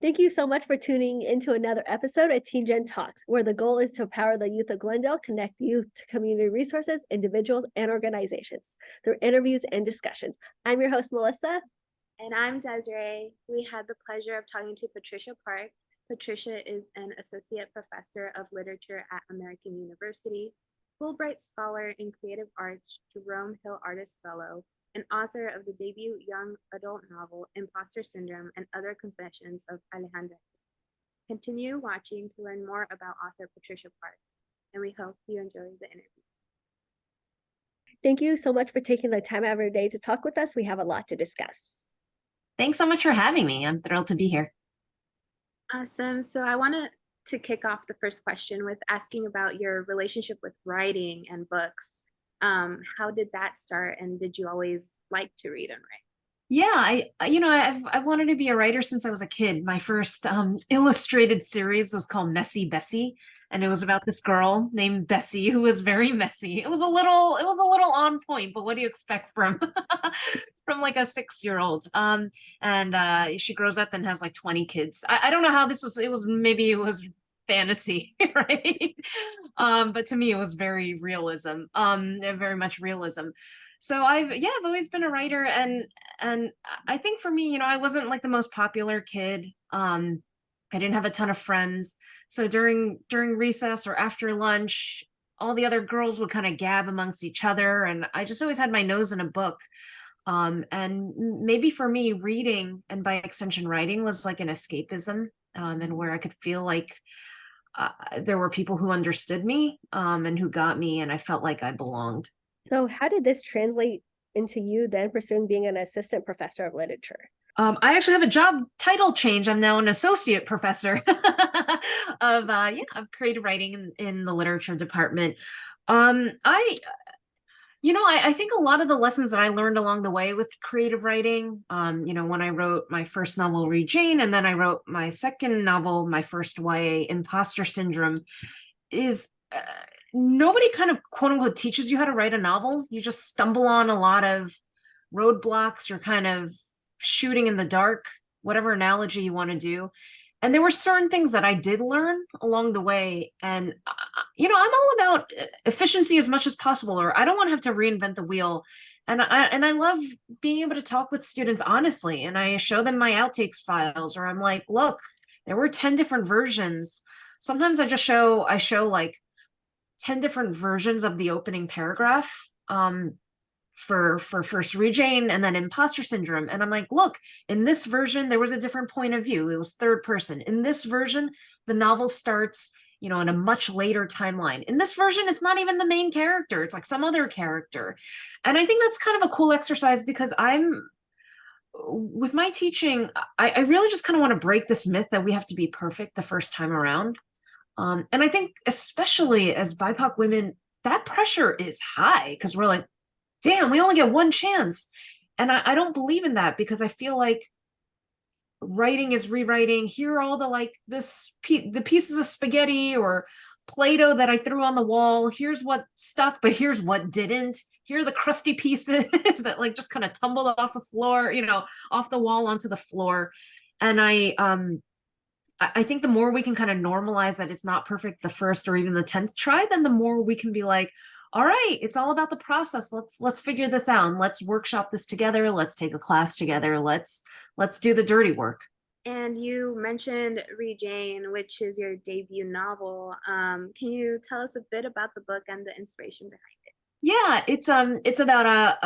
Thank you so much for tuning into another episode of Teen Gen Talks, where the goal is to empower the youth of Glendale, connect youth to community resources, individuals, and organizations through interviews and discussions. I'm your host, Melissa. And I'm Desiree. We had the pleasure of talking to Patricia Park. Patricia is an associate professor of literature at American University, Fulbright scholar in creative arts, Jerome Hill Artist Fellow, and author of the debut young adult novel, Imposter Syndrome and Other Confessions of ALEJANDRA. Continue watching to learn more about author Patricia Park, and we hope you enjoy the interview. Thank you so much for taking the time out of your day to talk with us. We have a lot to discuss. Thanks so much for having me. I'm thrilled to be here. Awesome. So I wanted to kick off the first question with asking about your relationship with writing and books. How did that start, and did you always like to read and write? Yeah, I've wanted to be a writer since I was a kid. My first illustrated series was called Messy Bessie, and it was about this girl named Bessie who was very messy. It was a little on point, but what do you expect from from like a 6-year-old? And she grows up and has like 20 kids. I don't know how this was. Maybe it was fantasy, right? But to me, it was very realism. Very much realism. So I've always been a writer, and I think for me, I wasn't like the most popular kid. I didn't have a ton of friends. So during recess or after lunch, all the other girls would kind of gab amongst each other, and I just always had my nose in a book. And maybe for me, reading and by extension writing was like an escapism, and where I could feel like there were people who understood me, and who got me, and I felt like I belonged. So how did this translate into you then pursuing being an assistant professor of literature? I actually have a job title change. I'm now an associate professor of creative writing in the literature department. I think a lot of the lessons that I learned along the way with creative writing, when I wrote my first novel, Read Jane, and then I wrote my second novel, my first YA, Imposter Syndrome, is nobody kind of quote unquote teaches you how to write a novel. You just stumble on a lot of roadblocks. You're kind of shooting in the dark, whatever analogy you want to do. And there were certain things that I did learn along the way. And, I'm all about efficiency as much as possible, or I don't want to have to reinvent the wheel. And I love being able to talk with students honestly. And I show them my outtakes files, or I'm like, look, there were 10 different versions. Sometimes I show like 10 different versions of the opening paragraph for first Read Jane and then Imposter Syndrome. And I'm like, look, in this version, there was a different point of view. It was third person. In this version, the novel starts, in a much later timeline. In this version, it's not even the main character. It's like some other character. And I think that's kind of a cool exercise, because with my teaching, I really just kind of want to break this myth that we have to be perfect the first time around. And I think especially as BIPOC women, that pressure is high, because we're like, damn, we only get one chance. And I don't believe in that, because I feel like writing is rewriting. Here are all the the pieces of spaghetti or Play-Doh that I threw on the wall. Here's what stuck, but here's what didn't. Here are the crusty pieces that like just kind of tumbled off the floor, off the wall onto the floor. And I think the more we can kind of normalize that it's not perfect the first or even the 10th try, then the more we can be like, all right, it's all about the process. Let's figure this out, and let's workshop this together. Let's take a class together. Let's do the dirty work. And you mentioned Read Jane, which is your debut novel. Can you tell us a bit about the book and the inspiration behind it? Yeah, it's about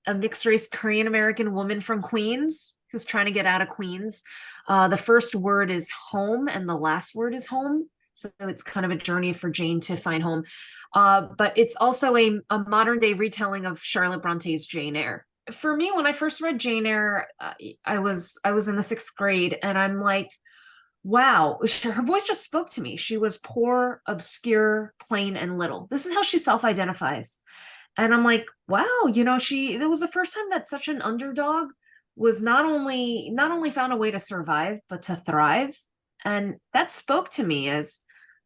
a mixed race Korean American woman from Queens who's trying to get out of Queens. The first word is home, and the last word is home. So it's kind of a journey for Jane to find home. But it's also a modern day retelling of Charlotte Bronte's Jane Eyre. For me, when I first read Jane Eyre, I was in the 6th grade, and I'm like, wow, her voice just spoke to me. She was poor, obscure, plain, and little. This is how she self-identifies. And I'm like, wow, it was the first time that such an underdog was not only found a way to survive, but to thrive. And that spoke to me as,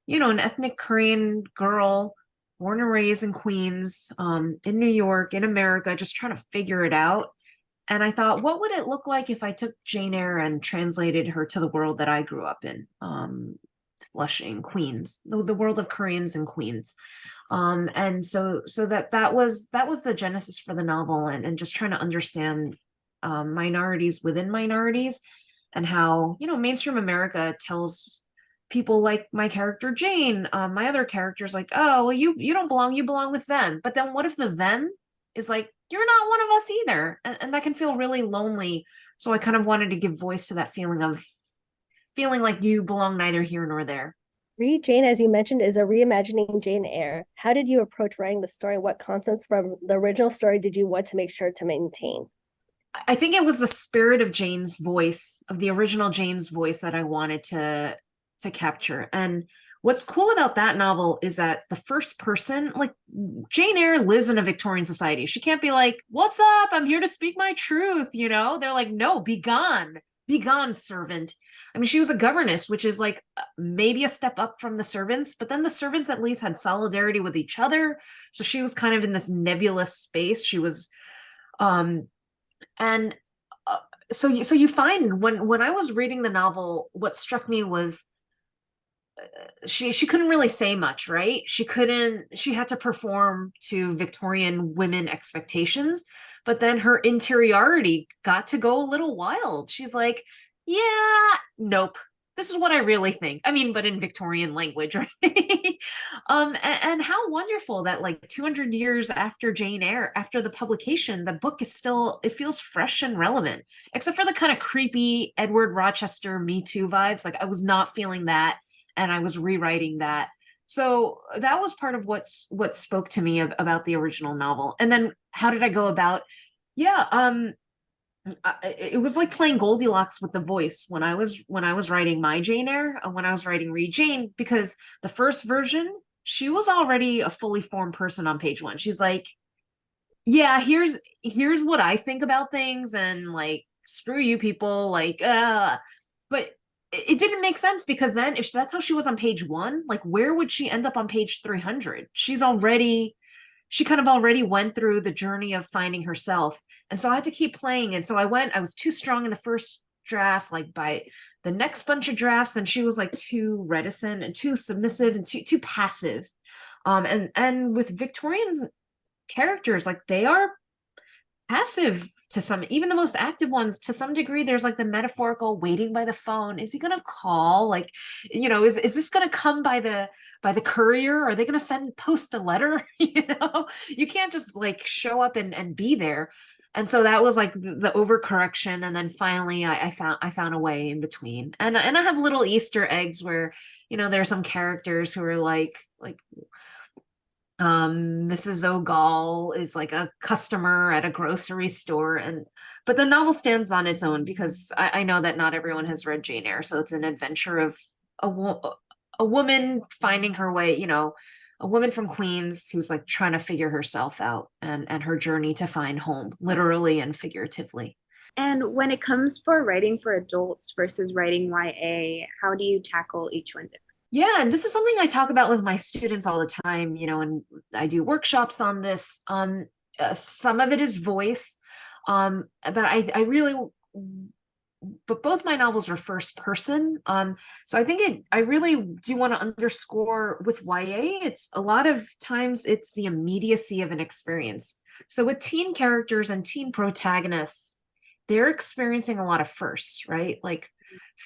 an ethnic Korean girl, born and raised in Queens, in New York, in America, just trying to figure it out. And I thought, what would it look like if I took Jane Eyre and translated her to the world that I grew up in? Flushing, Queens, the world of Koreans and Queens. And so that was the genesis for the novel, and just trying to understand minorities within minorities, and how, you know, mainstream America tells people like my character Jane, my other characters, like, oh, well, you don't belong, you belong with them. But then what if the them is like, you're not one of us either? And that can feel really lonely. So I kind of wanted to give voice to that feeling of feeling like you belong neither here nor there. Read Jane, as you mentioned, is a reimagining Jane Eyre. How did you approach writing the story? What concepts from the original story did you want to make sure to maintain? I think it was the spirit of Jane's voice, of the original Jane's voice, that I wanted to capture. And what's cool about that novel is that the first person, like, Jane Eyre lives in a Victorian society. She can't be like, what's up? I'm here to speak my truth. You know, they're like, no, be gone, servant. I mean, she was a governess, which is like maybe a step up from the servants, but then the servants at least had solidarity with each other. So she was kind of in this nebulous space. She was, and so you find, when I was reading the novel, what struck me was she couldn't really say much, right? She had to perform to Victorian women expectations, but then her interiority got to go a little wild. She's like, yeah, nope, this is what I really think. I mean, but in Victorian language, right? And how wonderful that, like, 200 years after Jane Eyre, after the publication, the book is still, it feels fresh and relevant, except for the kind of creepy Edward Rochester Me Too vibes. Like, I was not feeling that, and I was rewriting that. So that was part of what spoke to me about the original novel. And then how did I go about? Yeah, it was like playing Goldilocks with the voice when I was writing my Jane Eyre, when I was writing Read Jane, because the first version, she was already a fully formed person on page one. She's like, yeah, here's what I think about things, and like, screw you people, like, but it didn't make sense, because then if that's how she was on page one, like, where would she end up on page 300? She kind of already went through the journey of finding herself. And so I had to keep playing. And so I was too strong in the first draft, like by the next bunch of drafts, and she was like too reticent and too submissive and too passive. And with Victorian characters, like, they are passive to some, even the most active ones, to some degree. There's like the metaphorical waiting by the phone. Is he gonna call? Like, you know, is this gonna come by the courier? Are they gonna post the letter? You know, you can't just like show up and be there. And so that was like the overcorrection. And then finally I found a way in between. And I have little Easter eggs where, you know, there are some characters who are like Mrs. O'Gall is like a customer at a grocery store, but the novel stands on its own, because I know that not everyone has read Jane Eyre. So it's an adventure of a woman finding her way, you know, a woman from Queens who's like trying to figure herself out, and her journey to find home, literally and figuratively. And when it comes for writing for adults versus writing YA, how do you tackle each one differently? Yeah, and this is something I talk about with my students all the time, you know, and I do workshops on this. Some of it is voice, but but both my novels are first person. So I think I really do want to underscore with YA, it's a lot of times it's the immediacy of an experience. So with teen characters and teen protagonists, they're experiencing a lot of firsts, right? Like,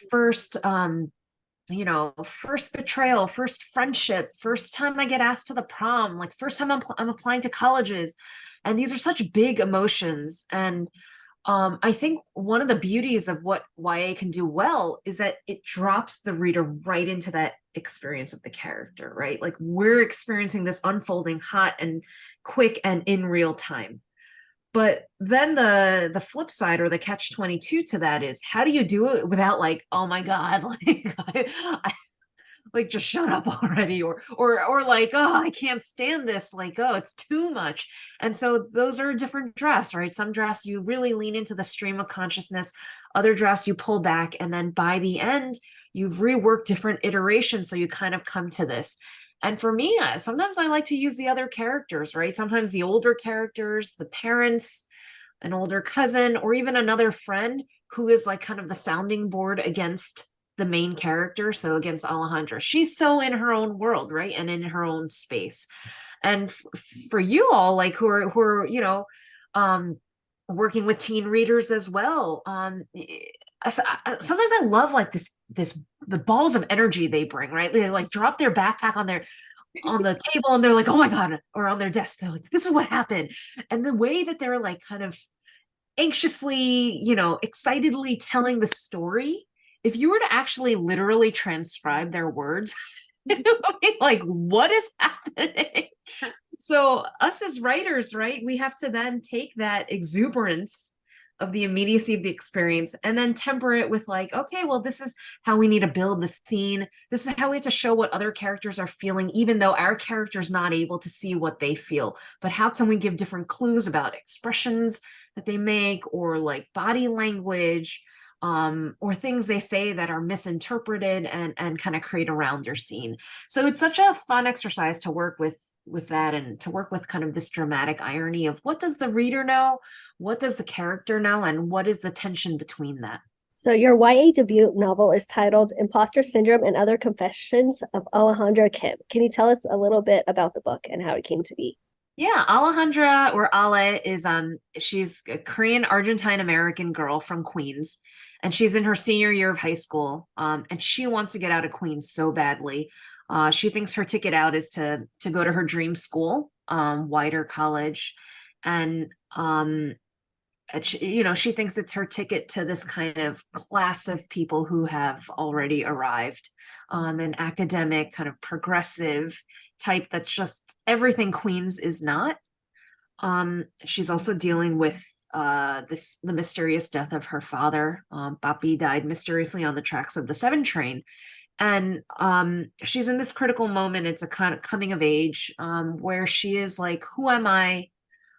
first, you know, first betrayal, first friendship, first time I get asked to the prom, like first time I'm applying to colleges. And these are such big emotions. And I think one of the beauties of what YA can do well is that it drops the reader right into that experience of the character, right? Like, we're experiencing this unfolding hot and quick and in real time. But then the flip side, or the catch-22 to that, is how do you do it without like, oh my God, like, like, just shut up already, or like, oh, I can't stand this, like, oh, it's too much. And so those are different drafts, right? Some drafts you really lean into the stream of consciousness, other drafts you pull back, and then by the end you've reworked different iterations, so you kind of come to this. And for me, sometimes I like to use the other characters, right? Sometimes the older characters, the parents, an older cousin, or even another friend who is like kind of the sounding board against the main character. So against Alejandra, she's so in her own world, right? And in her own space. And for you all, like who are, working with teen readers as well. Sometimes I love like the balls of energy they bring, right? They like drop their backpack on the table and they're like, oh my God, or on their desk. They're like, this is what happened. And the way that they're like kind of anxiously, excitedly telling the story, if you were to actually literally transcribe their words, it would be like, what is happening? So us as writers, right, we have to then take that exuberance of the immediacy of the experience and then temper it with like, okay, well, this is how we need to build the scene. This is how we have to show what other characters are feeling, even though our character's not able to see what they feel. But how can we give different clues about expressions that they make, or like body language, or things they say that are misinterpreted, and kind of create around your scene. So it's such a fun exercise to work with that, and to work with kind of this dramatic irony of what does the reader know, what does the character know, and what is the tension between that. So your YA debut novel is titled Imposter Syndrome and Other Confessions of Alejandra Kim. Can you tell us a little bit about the book and how it came to be? Yeah, Alejandra, or Ale, is she's a Korean Argentine American girl from Queens, and she's in her senior year of high school. And she wants to get out of Queens so badly. She thinks her ticket out is to go to her dream school, Wider College, and she thinks it's her ticket to this kind of class of people who have already arrived, an academic kind of progressive type that's just everything Queens is not. She's also dealing with the mysterious death of her father. Papi died mysteriously on the tracks of the 7 train. And she's in this critical moment. It's a kind of coming of age, where she is like, who am I?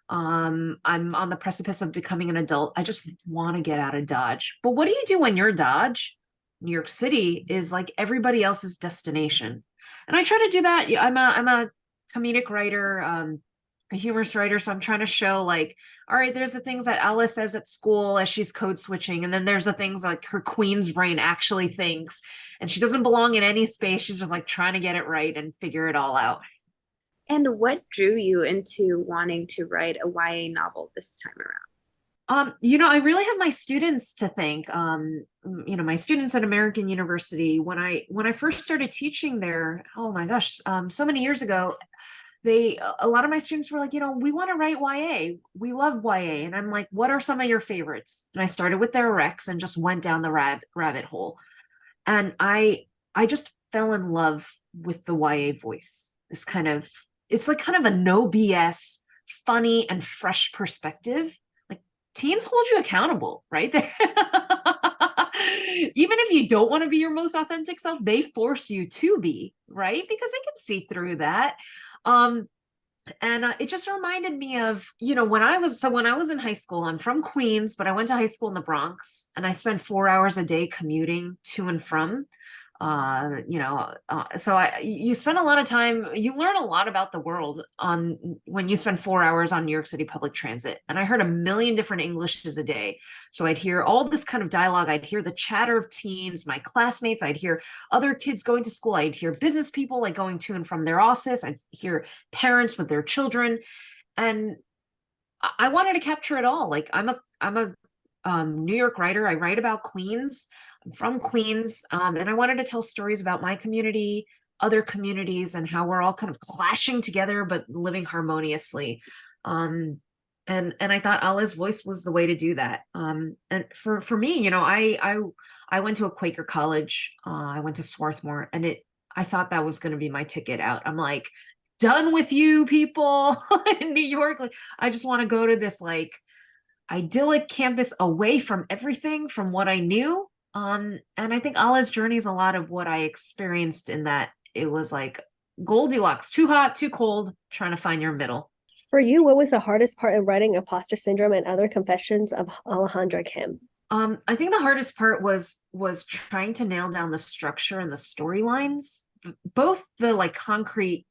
I'm on the precipice of becoming an adult. I just want to get out of Dodge. But what do you do when you're Dodge? New York City is like everybody else's destination. And I try to do that. I'm a comedic writer, a humorous writer. So I'm trying to show like, all right, there's the things that Alice says at school as she's code switching. And then there's the things like her Queen's brain actually thinks, and she doesn't belong in any space. She's just like trying to get it right and figure it all out. And what drew you into wanting to write a YA novel this time around? I really have my students to thank. My students at American University, when I first started teaching there, oh my gosh, so many years ago, a lot of my students were like, we want to write YA. We love YA. And I'm like, what are some of your favorites? And I started with their Rex and just went down the rabbit hole. And I just fell in love with the YA voice. It's like kind of a no BS, funny and fresh perspective. Like teens hold you accountable, right? There. Even if you don't want to be your most authentic self, they force you to be, right? Because they can see through that. And it just reminded me of, when I was in high school. I'm from Queens, but I went to high school in the Bronx, and I spent 4 hours a day commuting to and from. You spend a lot of time, you learn a lot about the world when you spend 4 hours on New York City public transit. And I heard a million different Englishes a day. So I'd hear all this kind of dialogue. I'd hear the chatter of teens, my classmates. I'd hear other kids going to school. I'd hear business people like going to and from their office. I'd hear parents with their children. And I wanted to capture it all. Like I'm a New York writer. I write about Queens. I'm from Queens, and I wanted to tell stories about my community, other communities, and how we're all kind of clashing together but living harmoniously. And I thought Ala's voice was the way to do that. And for me, I went to a Quaker college. I went to Swarthmore, and I thought that was going to be my ticket out. I'm like, done with you people in New York. Like, I just want to go to this like idyllic campus away from everything, from what I knew. And I think Ala's journey is a lot of what I experienced, in that it was like Goldilocks, too hot, too cold, trying to find your middle. For you, what was the hardest part in writing Imposter Syndrome and Other Confessions of Alejandra Kim? I think the hardest part was trying to nail down the structure and the storylines, both the like concrete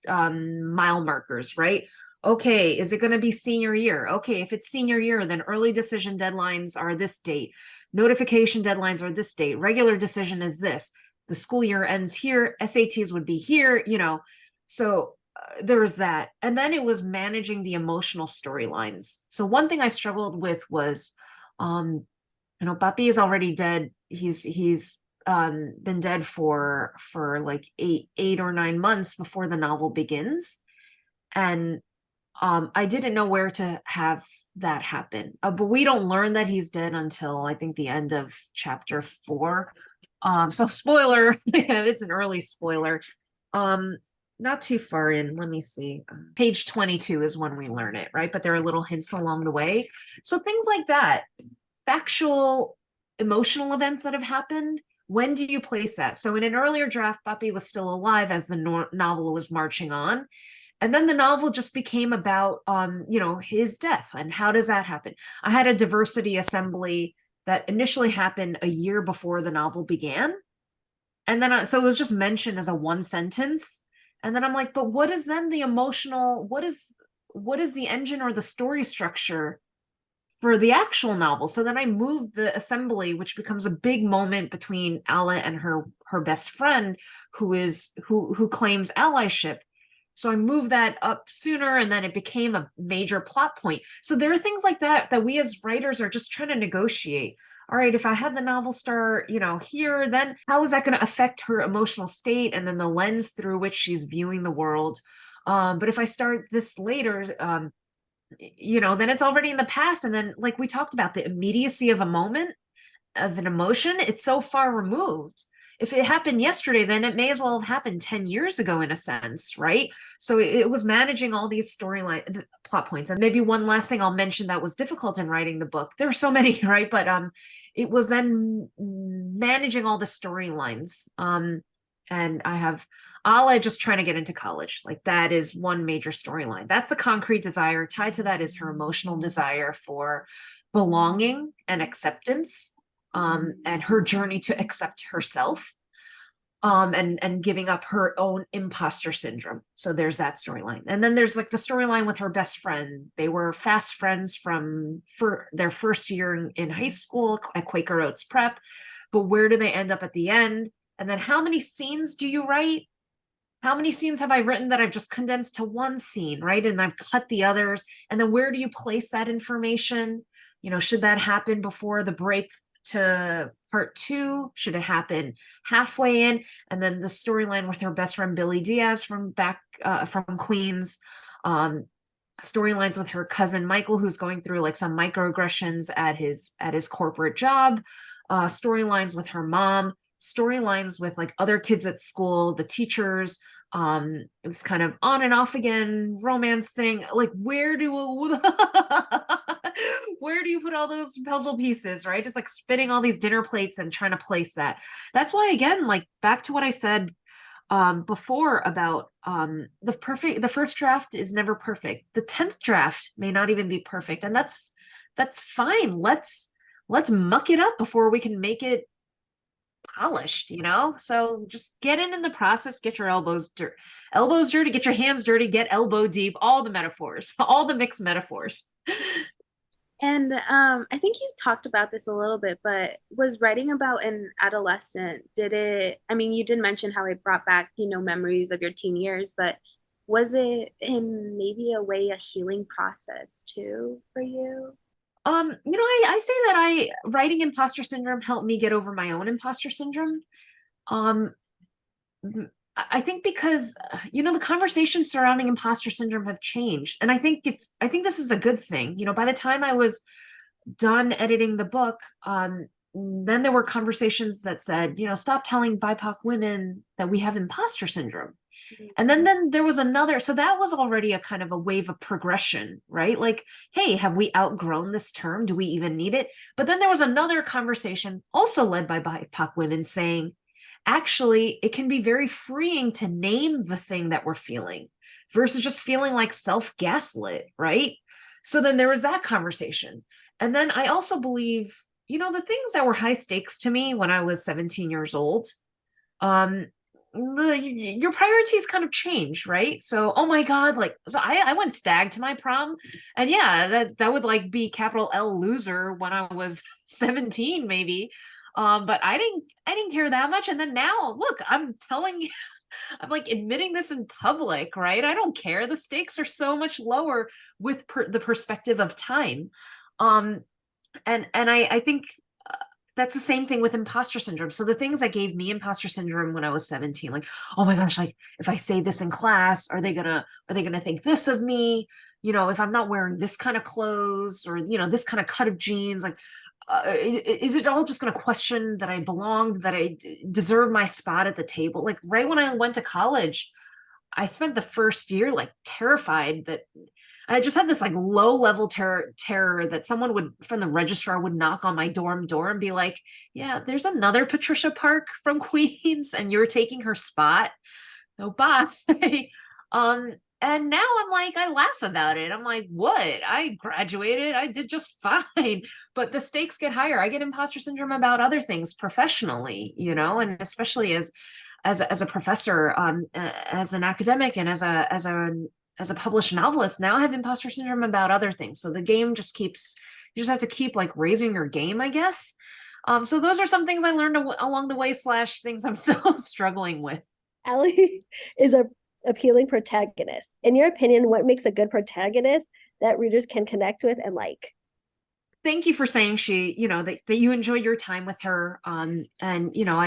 mile markers, right? Okay, is it going to be senior year? Okay, if it's senior year, then early decision deadlines are this date. Notification deadlines are this date. Regular decision is this. The school year ends here. SATs would be here, you know. So there was that. And then it was managing the emotional storylines. So one thing I struggled with was, Papi is already dead. He's been dead for like 8 or 9 months before the novel begins. And I didn't know where to have that happen. But we don't learn that he's dead until I think the end of chapter 4. So spoiler, it's an early spoiler. Not too far in, let me see. Page 22 is when we learn it, right? But there are little hints along the way. So things like that, factual emotional events that have happened. When do you place that? So in an earlier draft, Papi was still alive as the novel was marching on. And then the novel just became about, his death. And how does that happen? I had a diversity assembly that initially happened a year before the novel began. And then, so it was just mentioned as a one sentence. And then I'm like, but what is then the emotional, what is the engine or the story structure for the actual novel? So then I moved the assembly, which becomes a big moment between Alla and her best friend, who claims allyship. So I moved that up sooner, and then it became a major plot point. So there are things like that we as writers are just trying to negotiate. All right, if I had the novel start, here, then how is that going to affect her emotional state and then the lens through which she's viewing the world? But if I start this later, then it's already in the past. And then, like we talked about, the immediacy of a moment, of an emotion, it's so far removed. If it happened yesterday, then it may as well have happened 10 years ago in a sense, right? So it was managing all these storyline plot points. And maybe one last thing I'll mention that was difficult in writing the book. There were so many, right? But it was then managing all the storylines. And I have Ala just trying to get into college. Like, that is one major storyline. That's the concrete desire. Tied to that is her emotional desire for belonging and acceptance. And her journey to accept herself, and giving up her own imposter syndrome. So there's that storyline. And then there's like the storyline with her best friend. They were fast friends for their first year in high school at Quaker Oats Prep. But where do they end up at the end? And then how many scenes do you write? How many scenes have I written that I've just condensed to one scene, right? And I've cut the others. And then where do you place that information? Should that happen before the break to part 2? Should it happen halfway in? And then the storyline with her best friend Billy Diaz from Queens, storylines with her cousin Michael, who's going through like some microaggressions at his corporate job, storylines with her mom, storylines with like other kids at school, the teachers, it's kind of on and off again romance thing. Like, where do you put all those puzzle pieces, right? Just like spinning all these dinner plates and trying to place that. That's why, again, like back to what I said before about the first draft is never perfect. The 10th draft may not even be perfect, and that's fine. Let's muck it up before we can make it polished, so just get in the process, get your elbows dirty, get your hands dirty, get elbow deep, all the metaphors, all the mixed metaphors. And I think you talked about this a little bit, but was writing about an adolescent, you did mention how it brought back, memories of your teen years, but was it in maybe a way a healing process too for you? I say that writing imposter syndrome helped me get over my own imposter syndrome. I think because, the conversations surrounding imposter syndrome have changed. And I think this is a good thing. By the time I was done editing the book, then there were conversations that said, stop telling BIPOC women that we have imposter syndrome. And then there was another, so that was already a kind of a wave of progression, right? Like, hey, have we outgrown this term? Do we even need it? But then there was another conversation also led by BIPOC women saying, actually, it can be very freeing to name the thing that we're feeling versus just feeling like self-gaslit, right? So then there was that conversation. And then I also believe, the things that were high stakes to me when I was 17 years old, your priorities kind of change, right? So, oh my God, like, so I went stag to my prom, and yeah, that would like be capital L loser when I was 17, maybe. But I didn't care that much. And then now, look, I'm telling you, I'm like admitting this in public, right? I don't care. The stakes are so much lower with the perspective of time. Um, and I think that's the same thing with imposter syndrome. So the things that gave me imposter syndrome when I was 17, like, oh my gosh, like if I say this in class, are they gonna think this of me? You know, if I'm not wearing this kind of clothes or, you know, this kind of cut of jeans, like, is it all just going to question that I belonged, that I deserve my spot at the table? Like right when I went to college, I spent the first year like terrified that I just had this like low level terror that someone would from the registrar would knock on my dorm door and be like, yeah, there's another Patricia Park from Queens and you're taking her spot. So bye. um and now I'm like, I laugh about it. I'm like, what? I graduated. I did just fine. But the stakes get higher. I get imposter syndrome about other things professionally, you know, and especially as a professor, as an academic, and as a published novelist. Now I have imposter syndrome about other things. So the game just keeps, you just have to keep like raising your game, I guess. So those are some things I learned along the way, slash things I'm still struggling with. Allie is a appealing protagonist. In your opinion, what makes a good protagonist that readers can connect with and like? Thank you for saying she, you know, that you enjoy your time with her. And you know,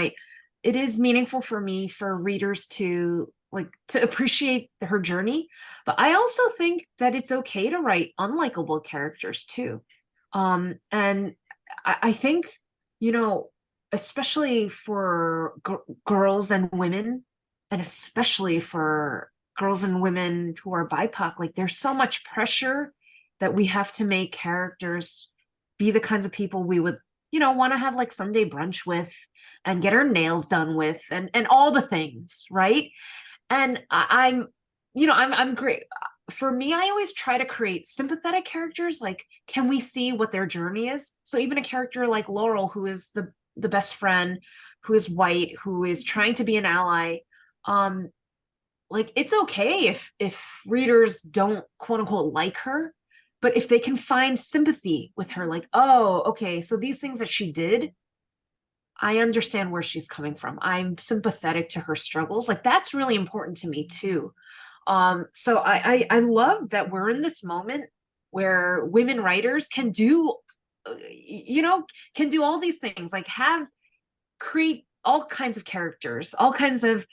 it is meaningful for me for readers to like to appreciate her journey, but I also think that it's okay to write unlikable characters too. And I think, you know, especially for girls and women, and especially for girls and women who are BIPOC, like there's so much pressure that we have to make characters be the kinds of people we would, you know, want to have like Sunday brunch with and get our nails done with and all the things, right? And I'm, you know, I'm great. For me, I always try to create sympathetic characters. Like, can we see what their journey is? So even a character like Laurel, who is the best friend, who is white, who is trying to be an ally, like it's okay if readers don't quote unquote like her, but if they can find sympathy with her, like, oh, okay, so these things that she did, I understand where she's coming from. I'm sympathetic to her struggles. Like that's really important to me too. So I love that we're in this moment where women writers can do, you know, can do all these things, like create all kinds of characters, all kinds of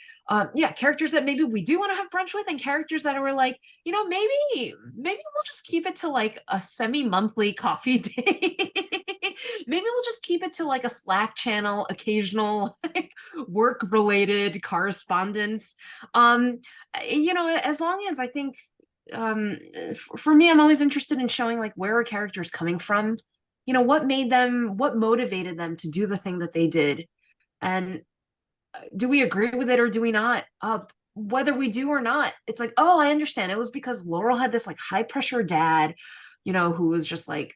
characters that maybe we do want to have brunch with, and characters that are like, you know, maybe we'll just keep it to like a semi-monthly coffee date. Maybe we'll just keep it to like a Slack channel, occasional like, work related correspondence. You know, as long as I think for me, I'm always interested in showing like where a character is coming from, you know, what motivated them to do the thing that they did. And do we agree with it or do we not? Whether we do or not, it's like, oh, I understand. It was because Laurel had this like high pressure dad, you know, who was just like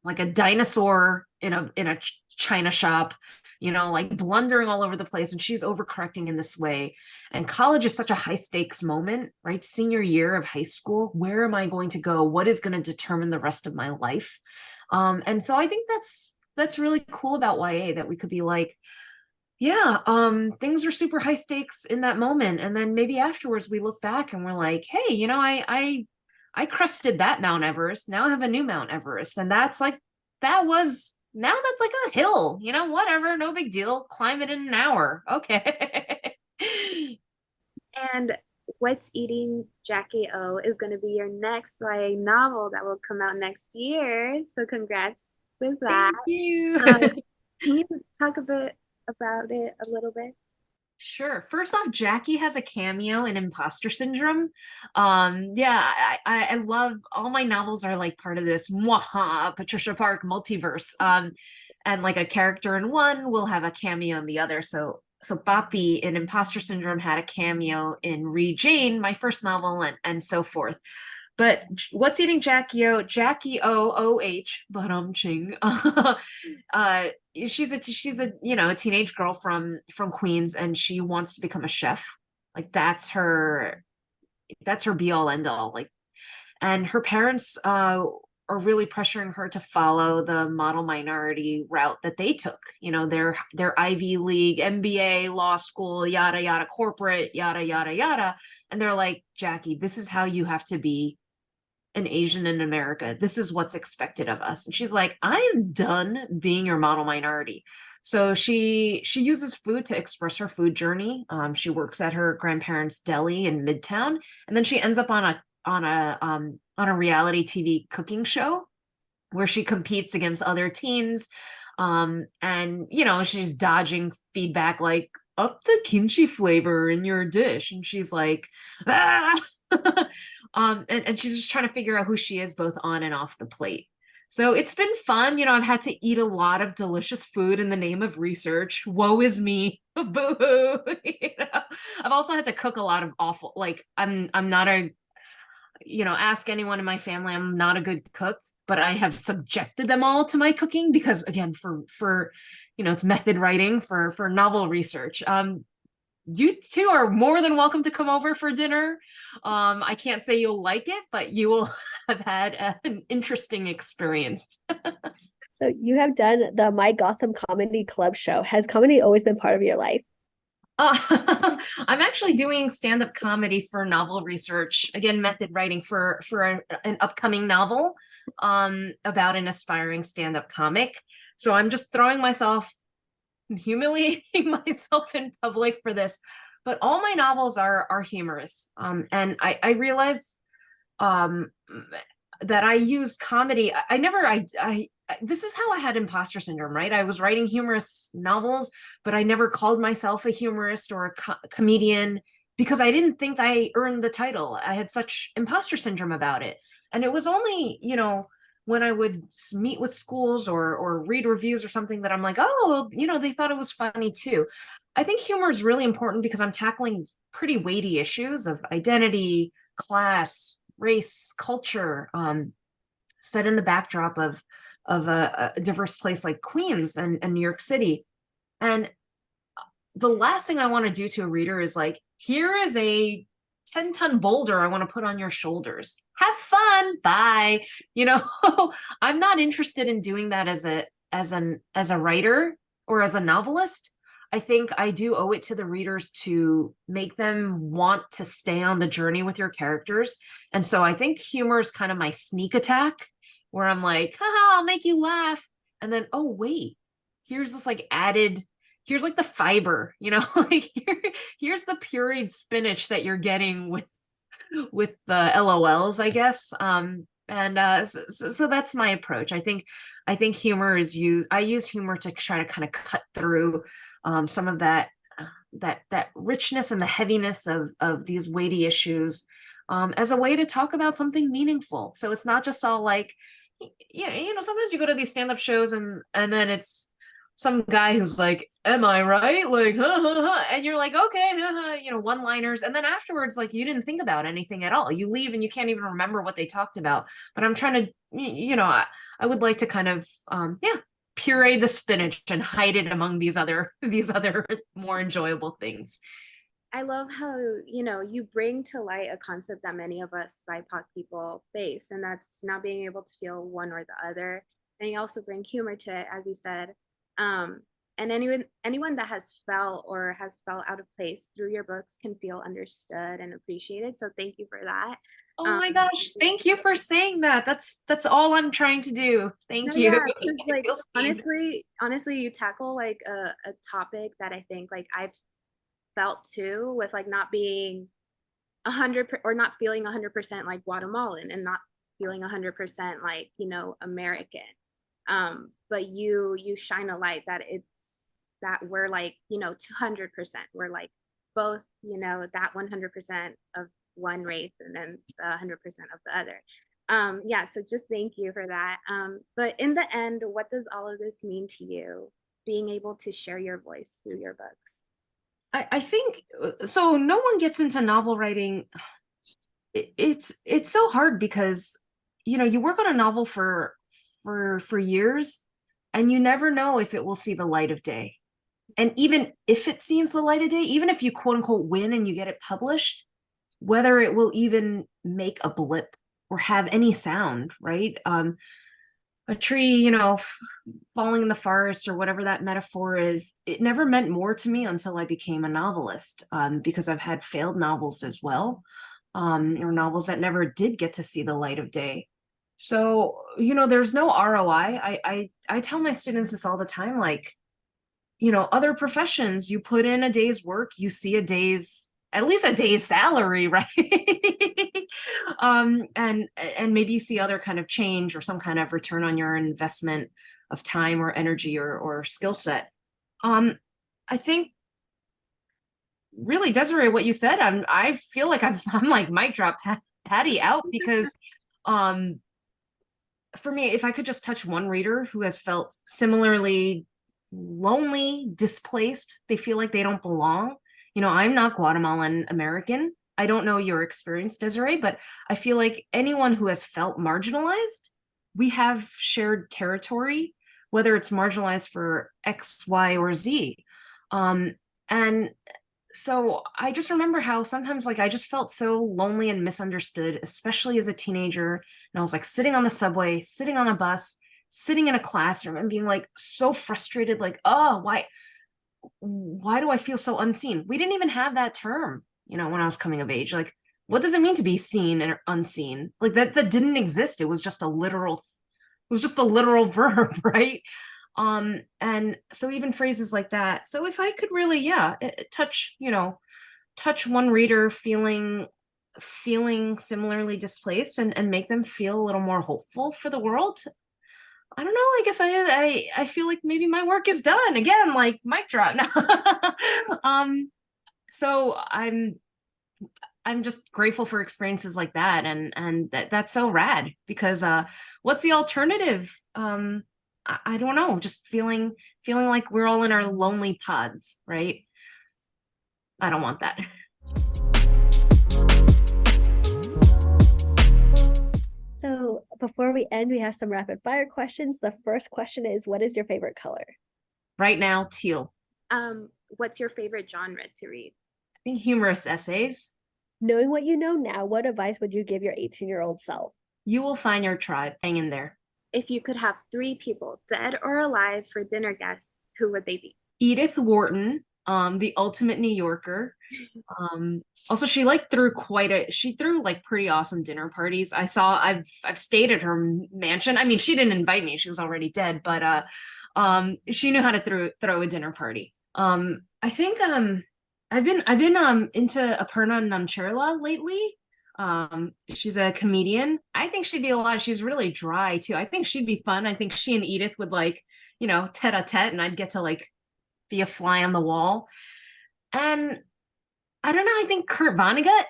a dinosaur in a china shop, you know, like blundering all over the place, and she's overcorrecting in this way. And college is such a high stakes moment, right? Senior year of high school. Where am I going to go? What is going to determine the rest of my life? And so I think that's really cool about YA, that we could be like, yeah, things are super high stakes in that moment, and then maybe afterwards we look back and we're like, hey, you know, I crested that Mount Everest. Now I have a new Mount Everest, and that's like now that's like a hill, you know, whatever, no big deal. Climb it in an hour. Okay. And What's Eating Jackie O is going to be your next YA novel that will come out next year. So congrats with that. Thank you. Can you talk a bit about it a little bit? Sure. First off, Jackie has a cameo in Imposter Syndrome. Yeah, I love all my novels are like part of this Patricia Park multiverse. And like a character in one will have a cameo in the other. So Boppy in Imposter Syndrome had a cameo in Jane, my first novel, and so forth. But What's Eating Jackie O? Jackie O, but ching. She's a a teenage girl from Queens, and she wants to become a chef. Like that's her be all end all. Like, and her parents are really pressuring her to follow the model minority route that they took. Their Ivy League, MBA, law school, yada yada, corporate, yada yada yada. And they're like, Jackie, this is how you have to be an Asian in America. This is what's expected of us. And she's like, I am done being your model minority. So she uses food to express her food journey. She works at her grandparents' deli in Midtown, and then she ends up on a reality TV cooking show where she competes against other teens. And she's dodging feedback like, up the kimchi flavor in your dish. And she's like, ah! And she's just trying to figure out who she is both on and off the plate. So it's been fun. I've had to eat a lot of delicious food in the name of research. Woe is me. Boo-hoo. I've also had to cook a lot of awful, like I'm not a, ask anyone in my family, I'm not a good cook, but I have subjected them all to my cooking because, again, for it's method writing for novel research. You two are more than welcome to come over for dinner. I can't say you'll like it, but you will have had an interesting experience. So you have done the My Gotham Comedy Club show. Has comedy always been part of your life? I'm actually doing stand-up comedy for novel research, again, method writing for an upcoming novel about an aspiring stand-up comic. So I'm just throwing myself, humiliating myself in public for this, but all my novels are humorous. And I realized that I use comedy. This is how I had imposter syndrome, right? I was writing humorous novels, but I never called myself a humorist or a comedian because I didn't think I earned the title. I had such imposter syndrome about it. And it was only, when I would meet with schools or read reviews or something that I'm like, oh, they thought it was funny too. I think humor is really important because I'm tackling pretty weighty issues of identity, class, race, culture, set in the backdrop of a diverse place like Queens and New York City. And the last thing I want to do to a reader is like, here is a 10-ton boulder I want to put on your shoulders. Have fun. Bye. I'm not interested in doing that as a writer or as a novelist. I think I do owe it to the readers to make them want to stay on the journey with your characters. And so I think humor is kind of my sneak attack where I'm like, haha, I'll make you laugh. And then, oh, wait, here's this like added, here's like the fiber, like here's the pureed spinach that you're getting with the LOLs, I guess. So that's my approach. I think humor is I use humor to try to kind of cut through some of that richness and the heaviness of these weighty issues as a way to talk about something meaningful. So it's not just all like, sometimes you go to these stand-up shows and then it's some guy who's like, am I right? Like, and you're like, okay, one-liners. And then afterwards, like, you didn't think about anything at all. You leave and you can't even remember what they talked about. But I'm trying to, I would like to kind of, puree the spinach and hide it among these other more enjoyable things. I love how, you bring to light a concept that many of us BIPOC people face, and that's not being able to feel one or the other. And you also bring humor to it, as you said. And anyone that has felt out of place through your books can feel understood and appreciated. So thank you for that. Oh my gosh, thank you for saying that. That's all I'm trying to do. Thank you. Yeah, like honestly, you tackle like a topic that I think like I've felt too, with like not being 100 or not feeling 100% like Guatemalan and not feeling 100% like American. But you shine a light that that we're like 200%. We're like both that 100% of one race and then the 100% of the other. Yeah, so just thank you for that. But in the end, what does all of this mean to you, being able to share your voice through your books? I think so. No one gets into novel writing. It's so hard because you work on a novel for years, and you never know if it will see the light of day. And even if it sees the light of day, even if you quote unquote win and you get it published, whether it will even make a blip or have any sound, right? A tree, falling in the forest or whatever that metaphor is, it never meant more to me until I became a novelist, because I've had failed novels as well, or novels that never did get to see the light of day. So, there's no ROI. I tell my students this all the time, like, other professions, you put in a day's work, you see at least a day's salary, right? And maybe you see other kind of change or some kind of return on your investment of time or energy or skill set. I think really, Desiree, what you said, I feel like I'm like mic drop Patty out, because for me, if I could just touch one reader who has felt similarly lonely, displaced, they feel like they don't belong. I'm not Guatemalan American. I don't know your experience, Desiree, but I feel like anyone who has felt marginalized, we have shared territory, whether it's marginalized for X, Y, or Z. And so I just remember how sometimes like I just felt so lonely and misunderstood, especially as a teenager. And I was like sitting on the subway, sitting on a bus, sitting in a classroom and being like so frustrated, like, oh, why do I feel so unseen? We didn't even have that term, when I was coming of age. Like, what does it mean to be seen and unseen? Like that didn't exist. It was just a literal verb, right? And so even phrases like that. So if I could really, touch one reader feeling similarly displaced and make them feel a little more hopeful for the world, I don't know. I guess I feel like maybe my work is done again, like mic drop. So I'm just grateful for experiences like that, and that's so rad, because what's the alternative? I don't know. Just feeling like we're all in our lonely pods, right? I don't want that. So before we end, we have some rapid fire questions. The first question is, what is your favorite color? Right now, teal. What's your favorite genre to read? I think humorous essays. Knowing what you know now, what advice would you give your 18-year-old self? You will find your tribe. Hang in there. If you could have 3 people, dead or alive, for dinner guests, who would they be? Edith Wharton, the ultimate New Yorker. Also, she threw like pretty awesome dinner parties. I've stayed at her mansion. I mean, she didn't invite me, she was already dead, but she knew how to throw a dinner party. I think I've been into Aparna Nancherla lately. She's a comedian. I think she'd be a lot. She's really dry too. I think she'd be fun. I think she and Edith would like, tete-a-tete, and I'd get to like be a fly on the wall. And I don't know, I think Kurt Vonnegut,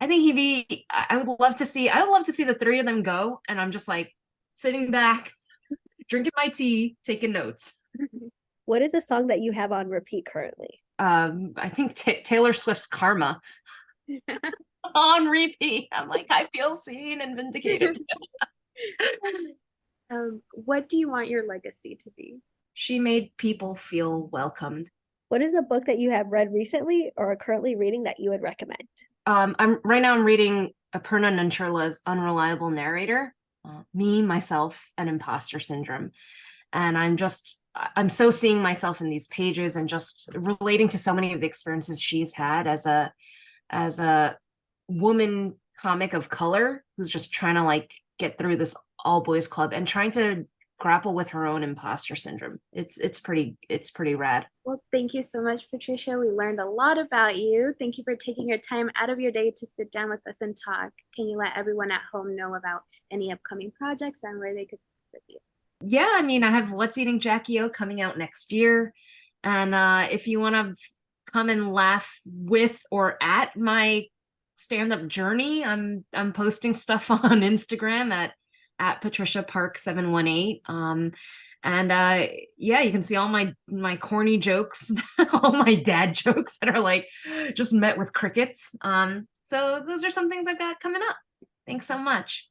I would love to see the 3 of them go, and I'm just like sitting back, drinking my tea, taking notes. What is a song that you have on repeat currently? I think Taylor Swift's Karma on repeat. I'm like, I feel seen and vindicated. What do you want your legacy to be? She made people feel welcomed. What is a book that you have read recently or are currently reading that you would recommend? I'm reading Aparna Nancherla's Unreliable Narrator, Me, Myself, and Imposter Syndrome. And I'm so seeing myself in these pages and just relating to so many of the experiences she's had as a woman comic of color who's just trying to like get through this all boys club and trying to grapple with her own imposter syndrome. It's pretty rad. Well, thank you so much, Patricia. We learned a lot about you. Thank you for taking your time out of your day to sit down with us and talk. Can you let everyone at home know about any upcoming projects and where they could visit you? Yeah, I mean, I have What's Eating Jackie O coming out next year. And if you want to come and laugh with or at my stand-up journey, I'm posting stuff on Instagram at Patricia Park 718. And yeah, you can see all my corny jokes, all my dad jokes that are like just met with crickets. So So those are some things I've got coming up. Thanks so much.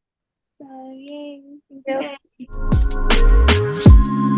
So, yay. Yep. Okay.